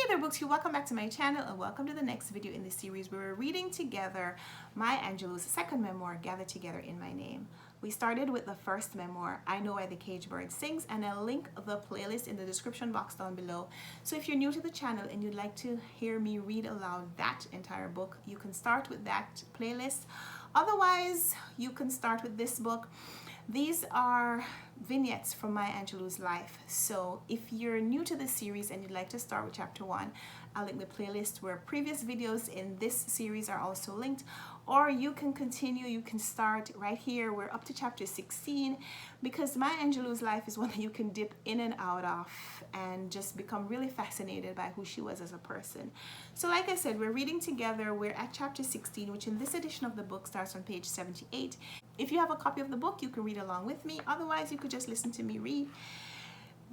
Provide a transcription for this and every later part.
there, books, you welcome back to my channel and welcome to the next video in this series where we're reading together Maya Angelou's second memoir, Gathered Together in My Name. We started with the first memoir, I Know Why the Caged Bird Sings, and I'll link the playlist in the description box down below. So if you're new to the channel and you'd like to hear me read aloud that entire book, you can start with that playlist. Otherwise, you can start with this book. These are vignettes from Maya Angelou's life. So if you're new to this series and you'd like to start with chapter 1, I'll link the playlist where previous videos in this series are also linked. Or you can continue, you can start right here. We're up to chapter 16 because Maya Angelou's life is one that you can dip in and out of and just become really fascinated by who she was as a person. So like I said, we're reading together. We're at chapter 16, which in this edition of the book starts on page 78. If you have a copy of the book, you can read along with me. Otherwise, you could just listen to me read.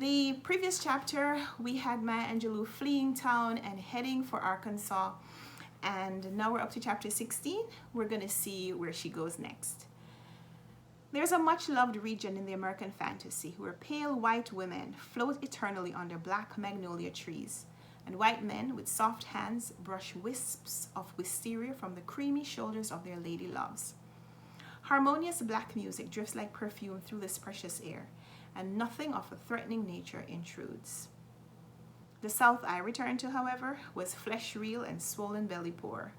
The previous chapter, we had Maya Angelou fleeing town and heading for Arkansas. And now we're up to chapter 16. We're going to see where she goes next. There's a much-loved region in the American fantasy where pale white women float eternally under black magnolia trees, and white men with soft hands brush wisps of wisteria from the creamy shoulders of their lady loves. Harmonious black music drifts like perfume through this precious air, and nothing of a threatening nature intrudes. The South I returned to, however, was flesh reel and swollen belly poor.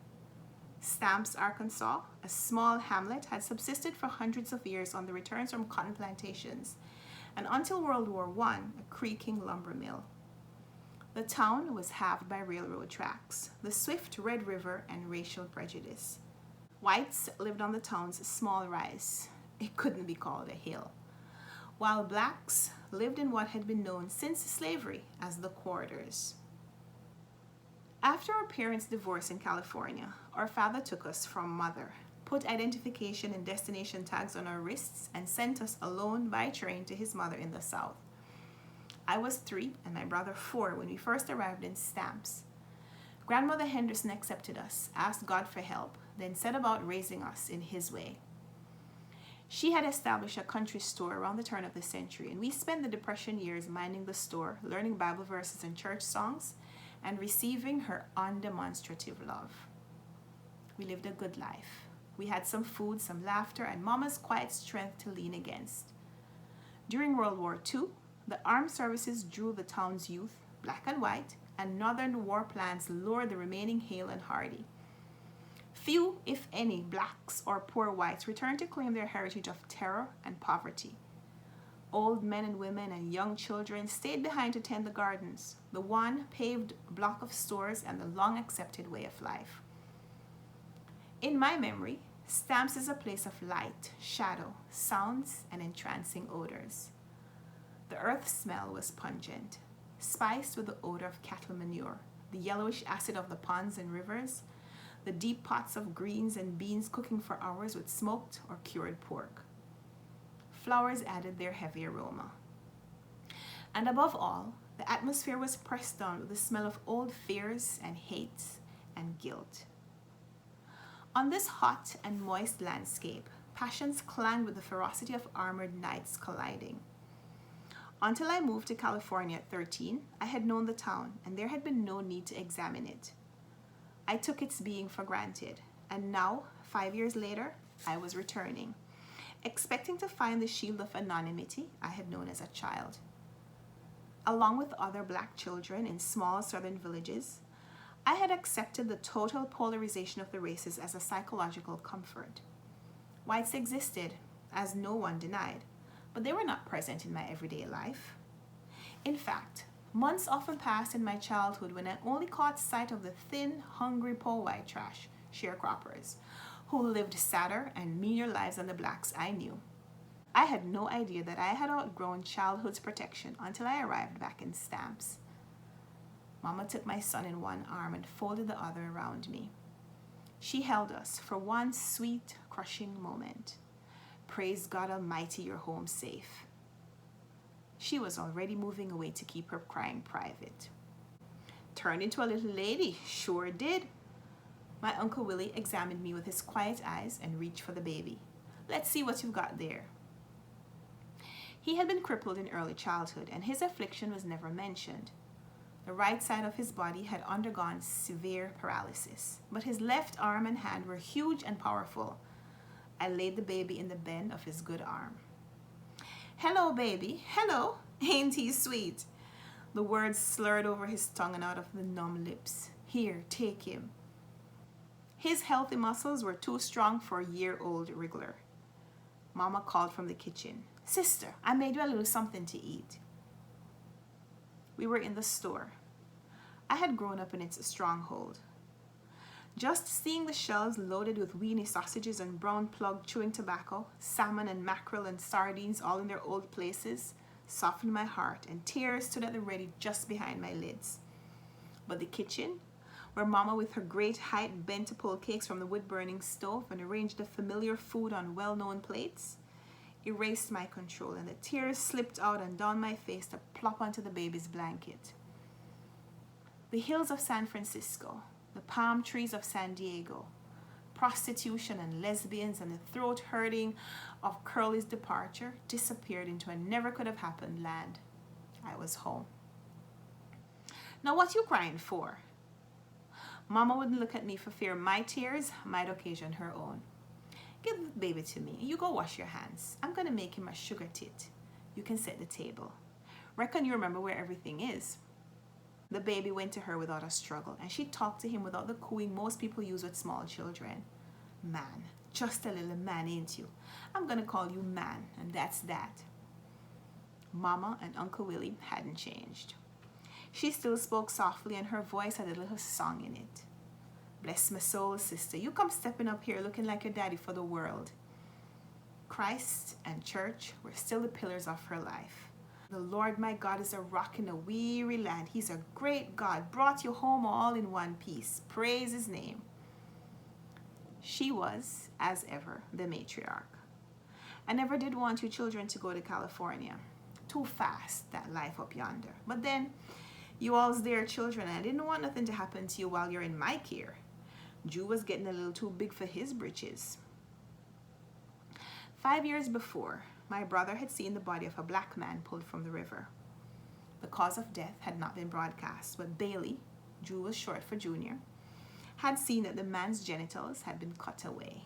Stamps, Arkansas, a small hamlet, had subsisted for hundreds of years on the returns from cotton plantations, and until World War I, a creaking lumber mill. The town was halved by railroad tracks, the swift Red River, and racial prejudice. Whites lived on the town's small rise. It couldn't be called a hill. While blacks lived in what had been known since slavery as the quarters. After our parents' divorce in California, our father took us from mother, put identification and destination tags on our wrists, and sent us alone by train to his mother in the South. I was 3 and my brother 4 when we first arrived in Stamps. Grandmother Henderson accepted us, asked God for help, then set about raising us in his way. She had established a country store around the turn of the century, and we spent the Depression years minding the store, learning Bible verses and church songs, and receiving her undemonstrative love. We lived a good life. We had some food, some laughter, and Mama's quiet strength to lean against. During World War II, the armed services drew the town's youth, black and white, and Northern war plans lured the remaining hale and hardy. Few, if any, blacks or poor whites returned to claim their heritage of terror and poverty. Old men and women and young children stayed behind to tend the gardens, the one paved block of stores, and the long-accepted way of life. In my memory, Stamps is a place of light, shadow, sounds, and entrancing odors. The earth smell was pungent, spiced with the odor of cattle manure, the yellowish acid of the ponds and rivers, the deep pots of greens and beans cooking for hours with smoked or cured pork. Flowers added their heavy aroma. And above all, the atmosphere was pressed down with the smell of old fears and hates and guilt. On this hot and moist landscape, passions clanged with the ferocity of armored knights colliding. Until I moved to California at 13, I had known the town, and there had been no need to examine it. I took its being for granted, and now, 5 years later, I was returning, expecting to find the shield of anonymity I had known as a child. Along with other black children in small southern villages, I had accepted the total polarization of the races as a psychological comfort. Whites existed, as no one denied, but they were not present in my everyday life. In fact, months often passed in my childhood when I only caught sight of the thin, hungry poor white trash, sharecroppers, who lived sadder and meaner lives than the blacks I knew. I had no idea that I had outgrown childhood's protection until I arrived back in Stamps. Mama took my son in one arm and folded the other around me. She held us for one sweet, crushing moment. Praise God Almighty, you're home safe. She was already moving away to keep her crying private. Turned into a little lady, sure did. My Uncle Willie examined me with his quiet eyes and reached for the baby. Let's see what you've got there. He had been crippled in early childhood, and his affliction was never mentioned. The right side of his body had undergone severe paralysis, but his left arm and hand were huge and powerful. I laid the baby in the bend of his good arm. "Hello, baby. Hello. Ain't he sweet?" The words slurred over his tongue and out of the numb lips. "Here, take him." His healthy muscles were too strong for a year-old wriggler. Mama called from the kitchen. "Sister, I made you a little something to eat." We were in the store. I had grown up in its stronghold. Just seeing the shelves loaded with weenie sausages and brown plug chewing tobacco, salmon and mackerel and sardines all in their old places, softened my heart, and tears stood at the ready just behind my lids. But the kitchen, where Mama with her great height bent to pull cakes from the wood-burning stove and arranged the familiar food on well-known plates, erased my control, and the tears slipped out and down my face to plop onto the baby's blanket. The hills of San Francisco, the palm trees of San Diego, prostitution and lesbians, and the throat hurting of Curly's departure disappeared into a never-could-have-happened land. I was home. "Now what you crying for?" Mama wouldn't look at me for fear my tears might occasion her own. "Give the baby to me. You go wash your hands. I'm going to make him a sugar tit. You can set the table. Reckon you remember where everything is." The baby went to her without a struggle, and she talked to him without the cooing most people use with small children. "Man, just a little man, ain't you? I'm going to call you man, and that's that." Mama and Uncle Willie hadn't changed. She still spoke softly, and her voice had a little song in it. "Bless my soul, sister, you come stepping up here looking like your daddy for the world." Christ and church were still the pillars of her life. "The Lord my God is a rock in a weary land. He's a great God, brought you home all in one piece. Praise his name." She was, as ever, the matriarch. "I never did want you children to go to California. Too fast, that life up yonder. But then, you all's their children, and I didn't want nothing to happen to you while you're in my care. Jew was getting a little too big for his britches." 5 years before, my brother had seen the body of a black man pulled from the river. The cause of death had not been broadcast, but Bailey, Jew was short for Junior, had seen that the man's genitals had been cut away.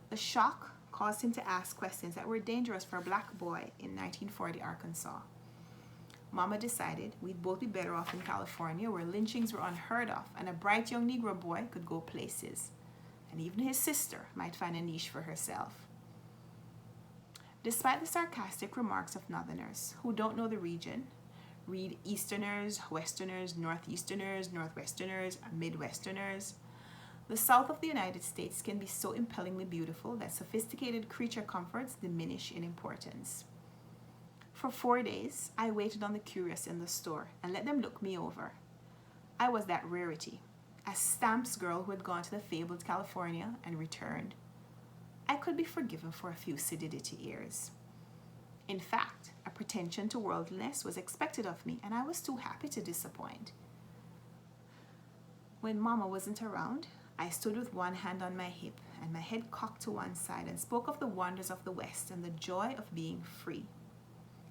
The shock caused him to ask questions that were dangerous for a black boy in 1940 Arkansas. Mama decided we'd both be better off in California, where lynchings were unheard of and a bright young Negro boy could go places, and even his sister might find a niche for herself. Despite the sarcastic remarks of Northerners who don't know the region, read Easterners, Westerners, Northeasterners, Northwesterners, and Midwesterners, the South of the United States can be so impellingly beautiful that sophisticated creature comforts diminish in importance. For 4 days, I waited on the curious in the store and let them look me over. I was that rarity, a stamps girl who had gone to the fabled California and returned. I could be forgiven for a few sedidity years. In fact, a pretension to worldliness was expected of me, and I was too happy to disappoint. When Mama wasn't around, I stood with one hand on my hip and my head cocked to one side and spoke of the wonders of the West and the joy of being free.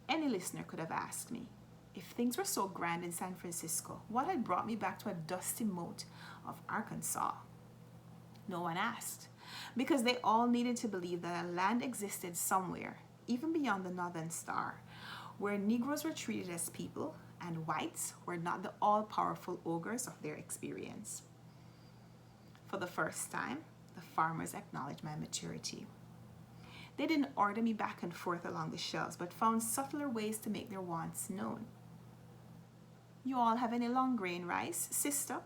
Any listener could have asked me, if things were so grand in San Francisco, what had brought me back to a dusty moat of Arkansas? No one asked, because they all needed to believe that a land existed somewhere, even beyond the Northern Star, where Negroes were treated as people and whites were not the all-powerful ogres of their experience. For the first time, the farmers acknowledged my maturity. They didn't order me back and forth along the shelves, but found subtler ways to make their wants known. "You all have any long grain rice, sister?"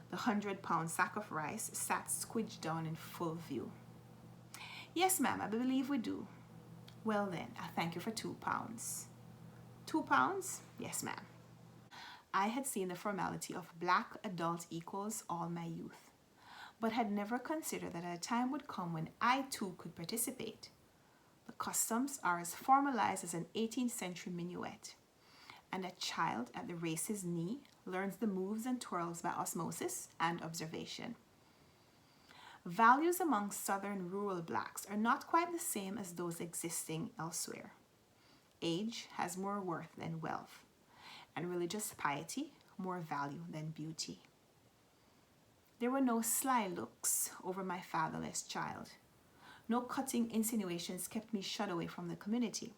The 100-pound sack of rice sat squidged down in full view. "Yes, ma'am, I believe we do." "Well then, I thank you for 2 pounds. 2 pounds? Yes, ma'am." I had seen the formality of black adult equals all my youth, but had never considered that a time would come when I too could participate. The customs are as formalized as an 18th century minuet, and a child at the race's knee learns the moves and twirls by osmosis and observation. Values among Southern rural blacks are not quite the same as those existing elsewhere. Age has more worth than wealth, and religious piety more value than beauty. There were no sly looks over my fatherless child. No cutting insinuations kept me shut away from the community.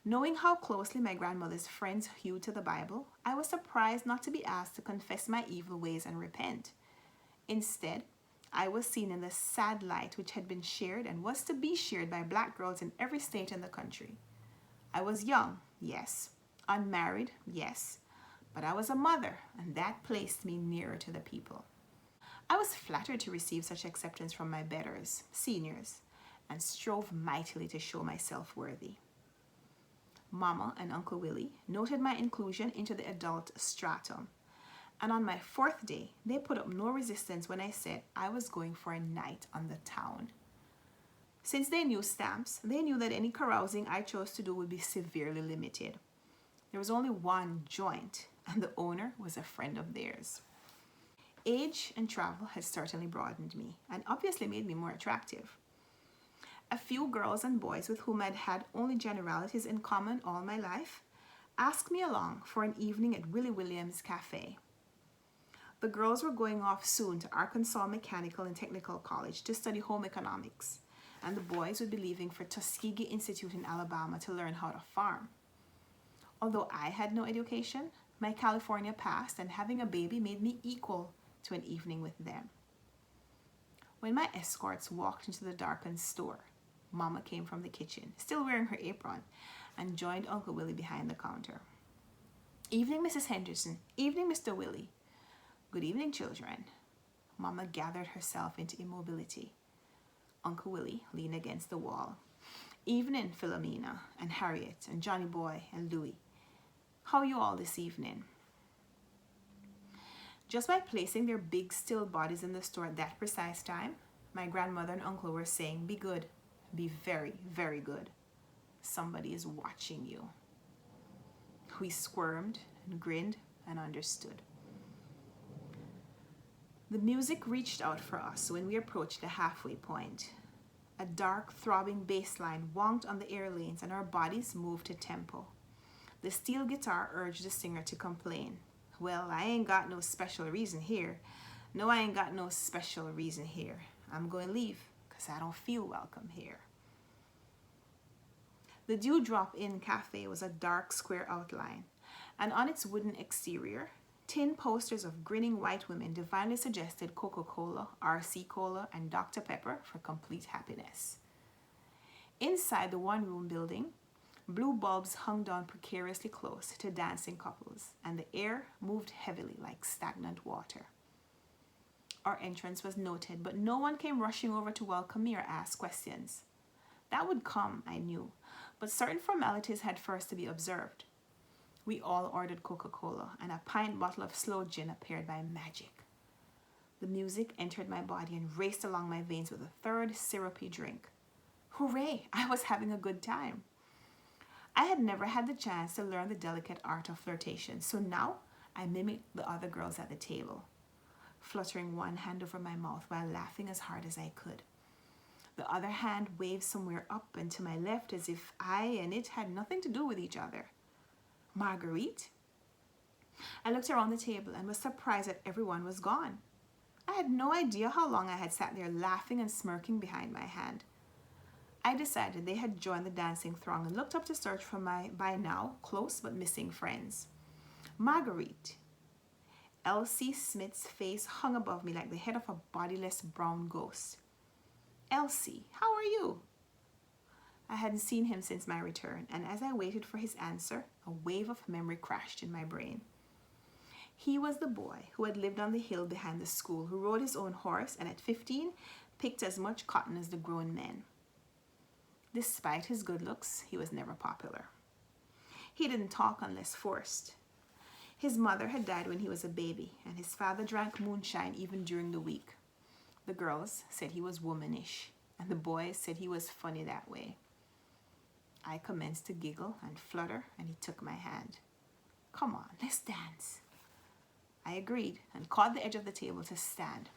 Knowing how closely my grandmother's friends hewed to the Bible, I was surprised not to be asked to confess my evil ways and repent. Instead, I was seen in the sad light which had been shared and was to be shared by black girls in every state in the country. I was young, yes. Unmarried, yes. But I was a mother, and that placed me nearer to the people. I was flattered to receive such acceptance from my betters, seniors, and strove mightily to show myself worthy. Mama and Uncle Willie noted my inclusion into the adult stratum, and on my 4th day, they put up no resistance when I said I was going for a night on the town. Since they knew stamps, they knew that any carousing I chose to do would be severely limited. There was only one joint, and the owner was a friend of theirs. Age and travel had certainly broadened me, and obviously made me more attractive. A few girls and boys with whom I'd had only generalities in common all my life asked me along for an evening at Willie Williams' Cafe. The girls were going off soon to Arkansas Mechanical and Technical College to study home economics, and the boys would be leaving for Tuskegee Institute in Alabama to learn how to farm. Although I had no education, my California past and having a baby made me equal to an evening with them. When my escorts walked into the darkened store, Mama came from the kitchen, still wearing her apron, and joined Uncle Willie behind the counter. "Evening, Mrs. Henderson. Evening, Mr. Willie." "Good evening, children." Mama gathered herself into immobility. Uncle Willie leaned against the wall. "Evening, Philomena and Harriet and Johnny Boy and Louie. How are you all this evening?" Just by placing their big still bodies in the store at that precise time, my grandmother and uncle were saying, "Be good. Be very, very good. Somebody is watching you." We squirmed and grinned and understood. The music reached out for us when we approached the halfway point. A dark, throbbing bass line wonked on the air lanes and our bodies moved to tempo. The steel guitar urged the singer to complain. "Well, I ain't got no special reason here. No, I ain't got no special reason here. I'm going to leave because I don't feel welcome here." The Dewdrop Inn Cafe was a dark square outline, and on its wooden exterior, tin posters of grinning white women divinely suggested Coca-Cola, RC Cola, and Dr. Pepper for complete happiness. Inside the one-room building, blue bulbs hung down precariously close to dancing couples, and the air moved heavily like stagnant water. Our entrance was noted, but no one came rushing over to welcome me or ask questions. That would come, I knew, but certain formalities had first to be observed. We all ordered Coca-Cola, and a pint bottle of sloe gin appeared by magic. The music entered my body and raced along my veins with a third syrupy drink. Hooray! I was having a good time. I had never had the chance to learn the delicate art of flirtation, so now I mimicked the other girls at the table, fluttering one hand over my mouth while laughing as hard as I could. The other hand waved somewhere up and to my left as if I and it had nothing to do with each other. "Marguerite?" I looked around the table and was surprised that everyone was gone. I had no idea how long I had sat there laughing and smirking behind my hand. I decided they had joined the dancing throng and looked up to search for my, by now, close but missing friends. "Marguerite." Elsie Smith's face hung above me like the head of a bodiless brown ghost. "Elsie, how are you?" I hadn't seen him since my return, and as I waited for his answer, a wave of memory crashed in my brain. He was the boy who had lived on the hill behind the school, who rode his own horse and at 15 picked as much cotton as the grown men. Despite his good looks, he was never popular. He didn't talk unless forced. His mother had died when he was a baby, and his father drank moonshine even during the week. The girls said he was womanish, and the boys said he was funny that way. I commenced to giggle and flutter, and he took my hand. "Come on, let's dance." I agreed and caught the edge of the table to stand.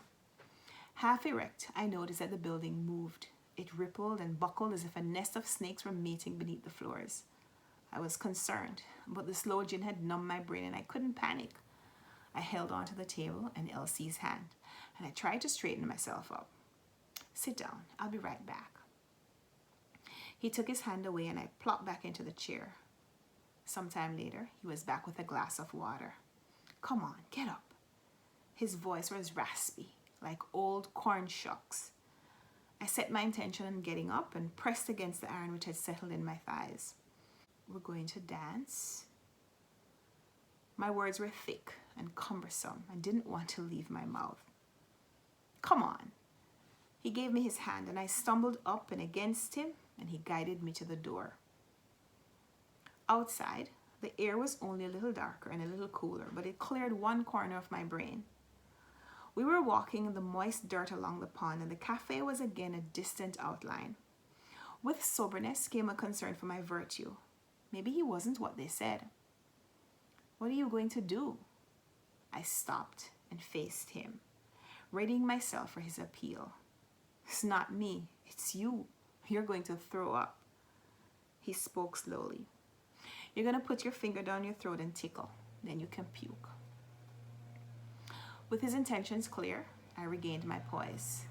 Half erect, I noticed that the building moved. It rippled and buckled as if a nest of snakes were mating beneath the floors. I was concerned, but the slow gin had numbed my brain and I couldn't panic. I held onto the table and Elsie's hand, and I tried to straighten myself up. Sit down, I'll be right back. He took his hand away and I plopped back into the chair. Sometime later, he was back with a glass of water. Come on, get up. His voice was raspy, like old corn shucks. I set my intention on getting up and pressed against the iron which had settled in my thighs. We're going to dance? My words were thick and cumbersome and didn't want to leave my mouth. Come on. He gave me his hand and I stumbled up and against him and he guided me to the door. Outside, the air was only a little darker and a little cooler, but it cleared one corner of my brain. We were walking in the moist dirt along the pond and the cafe was again a distant outline. With soberness came a concern for my virtue. Maybe he wasn't what they said. What are you going to do? I stopped and faced him, readying myself for his appeal. It's not me, it's you. You're going to throw up. He spoke slowly. You're going to put your finger down your throat and tickle, then you can puke. With his intentions clear, I regained my poise.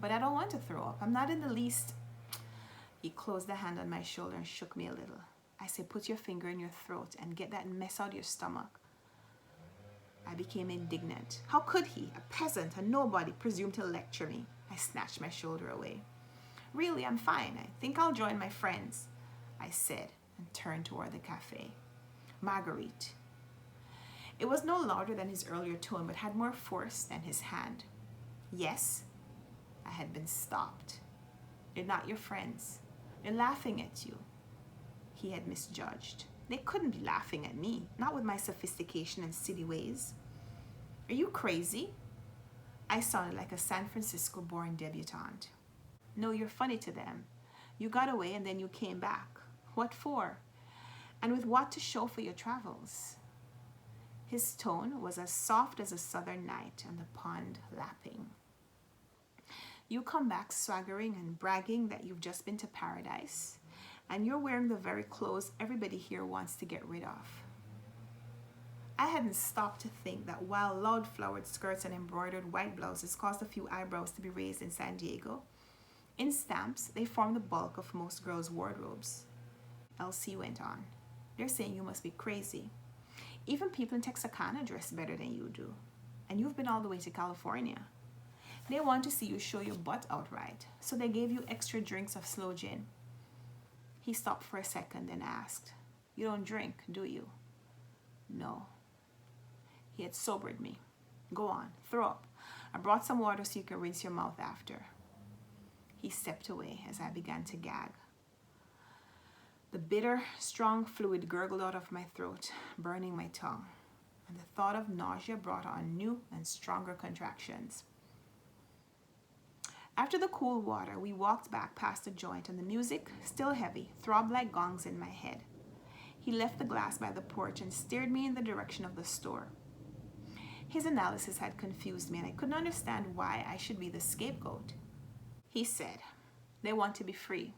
But I don't want to throw up. I'm not in the least. He closed the hand on my shoulder and shook me a little. I said, put your finger in your throat and get that mess out of your stomach. I became indignant. How could he, a peasant, a nobody, presume to lecture me? I snatched my shoulder away. Really, I'm fine. I think I'll join my friends, I said, and turned toward the cafe. Marguerite. It was no louder than his earlier tone, but had more force than his hand. Yes, I had been stopped. They're not your friends. They're laughing at you. He had misjudged. They couldn't be laughing at me, not with my sophistication and silly ways. Are you crazy? I sounded like a San Francisco-born debutante. No, you're funny to them. You got away and then you came back. What for? And with what to show for your travels? His tone was as soft as a southern night and the pond lapping. You come back swaggering and bragging that you've just been to paradise, and you're wearing the very clothes everybody here wants to get rid of. I hadn't stopped to think that while loud flowered skirts and embroidered white blouses caused a few eyebrows to be raised in San Diego, in Stamps, they form the bulk of most girls' wardrobes. Elsie went on. They're saying you must be crazy. Even people in Texarkana dress better than you do. And you've been all the way to California. They want to see you show your butt outright, so they gave you extra drinks of slow gin. He stopped for a second and asked, you don't drink, do you? No. He had sobered me. Go on, throw up. I brought some water so you can rinse your mouth after. He stepped away as I began to gag. The bitter, strong fluid gurgled out of my throat, burning my tongue, and the thought of nausea brought on new and stronger contractions. After the cool water, we walked back past the joint, and the music, still heavy, throbbed like gongs in my head. He left the glass by the porch and steered me in the direction of the store. His analysis had confused me, and I couldn't understand why I should be the scapegoat. He said, they want to be free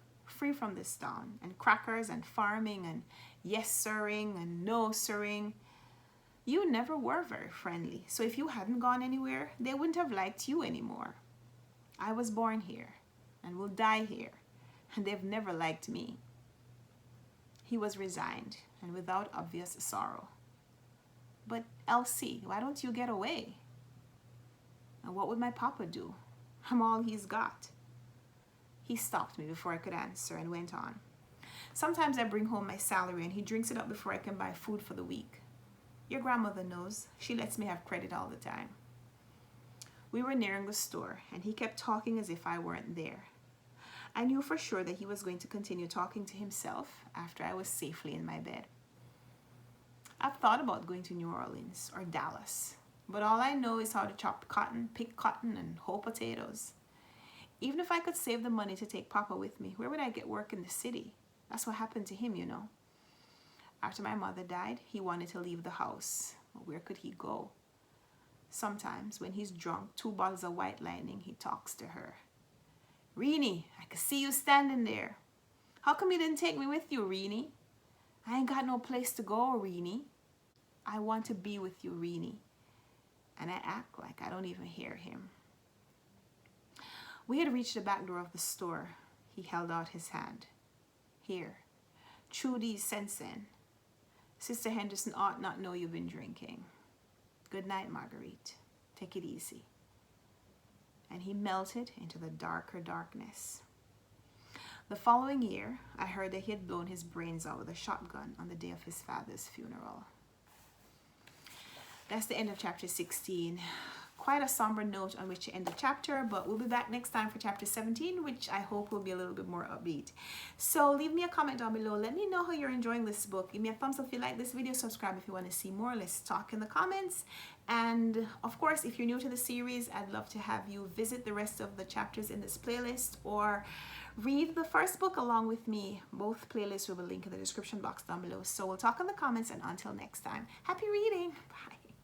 from this town, and crackers and farming and yes sirring and no sirring. You never were very friendly, so if you hadn't gone anywhere, they wouldn't have liked you anymore. I was born here and will die here, and they've never liked me. He was resigned and without obvious sorrow. But Elsie, why don't you get away? And what would my papa do? I'm all he's got. He stopped me before I could answer and went on. Sometimes I bring home my salary and he drinks it up before I can buy food for the week. Your grandmother knows. She lets me have credit all the time. We were nearing the store and he kept talking as if I weren't there. I knew for sure that he was going to continue talking to himself after I was safely in my bed. I've thought about going to New Orleans or Dallas, but all I know is how to chop cotton, pick cotton, and hoe potatoes. Even if I could save the money to take Papa with me, where would I get work in the city? That's what happened to him, you know. After my mother died, he wanted to leave the house. But where could he go? Sometimes, when he's drunk, 2 bottles of White Lightning, he talks to her. Reenie, I could see you standing there. How come you didn't take me with you, Reenie? I ain't got no place to go, Reenie. I want to be with you, Reenie. And I act like I don't even hear him. We had reached the back door of the store. He held out his hand. Here, chew these cents in. Sister Henderson ought not know you've been drinking. Good night, Marguerite. Take it easy. And he melted into the darker darkness. The following year, I heard that he had blown his brains out with a shotgun on the day of his father's funeral. That's the end of chapter 16. Quite a somber note on which to end the chapter, but we'll be back next time for chapter 17, which I hope will be a little bit more upbeat. So leave me a comment down below. Let me know how you're enjoying this book. Give me a thumbs up if you like this video. Subscribe if you want to see more. Let's talk in the comments. And of course, if you're new to the series, I'd love to have you visit the rest of the chapters in this playlist or read the first book along with me. Both playlists will be linked in the description box down below. So we'll talk in the comments, and until next time, happy reading. Bye.